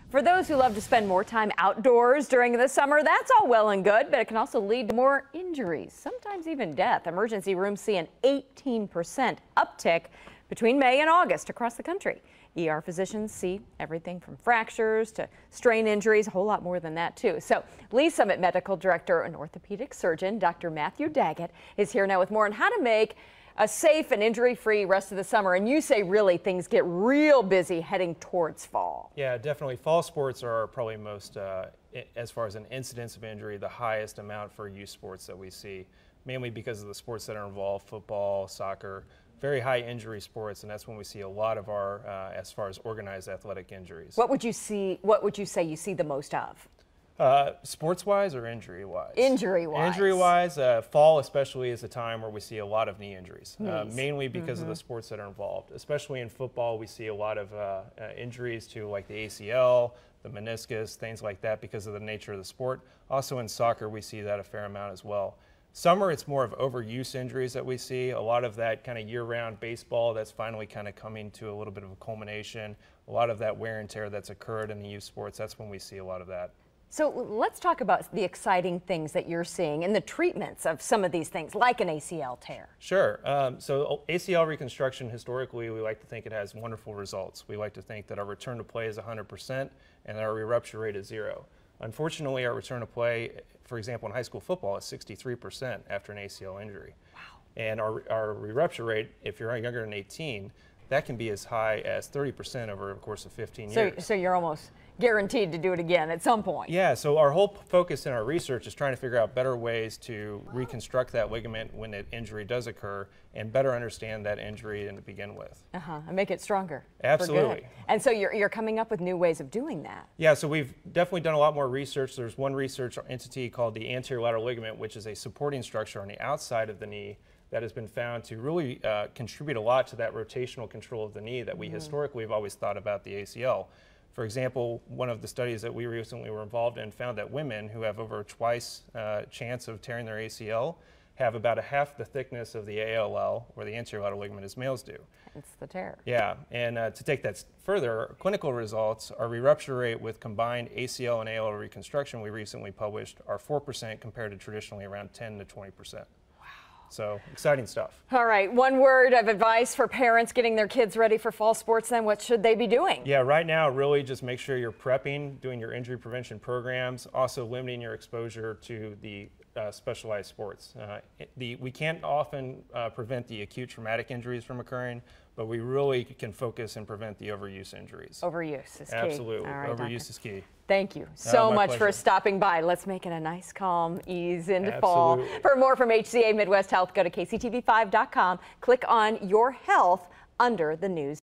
For those who love to spend more time outdoors during the summer, that's all well and good, but it can also lead to more injuries, sometimes even death. Emergency rooms see an 18% uptick between May and August across the country. ER physicians see everything from fractures to strain injuries, a whole lot more than that too. So Lee Summit Medical Director and orthopedic surgeon Dr. Matthew Daggett is here now with more on how to make a safe and injury-free rest of the summer. And you say really things get real busy heading towards fall. Yeah, definitely. Fall sports are probably most, as far as an incidence of injury, the highest amount for youth sports that we see, mainly because of the sports that are involved, football, soccer, very high injury sports, and that's when we see a lot of our, as far as organized athletic injuries. What would you say you see the most of? Sports-wise or injury-wise? Injury-wise. Injury-wise, fall especially is a time where we see a lot of knee injuries, mainly because of the sports that are involved. Especially in football, we see a lot of injuries to like the ACL, the meniscus, things like that because of the nature of the sport. Also in soccer, we see that a fair amount as well. Summer, it's more of overuse injuries that we see. A lot of that kind of year-round baseball that's finally kind of coming to a little bit of a culmination. A lot of that wear and tear that's occurred in the youth sports, that's when we see a lot of that. So let's talk about the exciting things that you're seeing and the treatments of some of these things, like an ACL tear. Sure. So ACL reconstruction, historically, we like to think it has wonderful results. We like to think that our return to play is 100% and that our re-rupture rate is 0. Unfortunately, our return to play, for example, in high school football, is 63% after an ACL injury. Wow. And our re-rupture rate, if you're younger than 18, that can be as high as 30% over the course of 15 years. So you're almost guaranteed to do it again at some point. Yeah, so our whole focus in our research is trying to figure out better ways to reconstruct that ligament when an injury does occur and better understand that injury to begin with. And make it stronger. Absolutely. And so you're coming up with new ways of doing that. Yeah, so we've definitely done a lot more research. There's one research entity called the anterior lateral ligament, which is a supporting structure on the outside of the knee that has been found to really contribute a lot to that rotational control of the knee that we historically have always thought about the ACL. For example, one of the studies that we recently were involved in found that women who have over twice chance of tearing their ACL have about a half the thickness of the ALL, or the anterior lateral ligament, as males do. It's the tear. Yeah, and to take that further, clinical results, our re-rupture rate with combined ACL and ALL reconstruction we recently published are 4% compared to traditionally around 10 to 20%. So exciting stuff. All right, one word of advice for parents getting their kids ready for fall sports, then what should they be doing? Yeah, right now really just make sure you're prepping, doing your injury prevention programs, also limiting your exposure to the specialized sports. We can't often prevent the acute traumatic injuries from occurring, but we really can focus and prevent the overuse injuries. Overuse is key. Absolutely, all right, overuse is key. Thank you so much pleasure. for stopping by. Let's make it a nice, calm ease into Absolutely. fall. For more from HCA Midwest Health, go to kctv5.com. Click on Your Health under the news.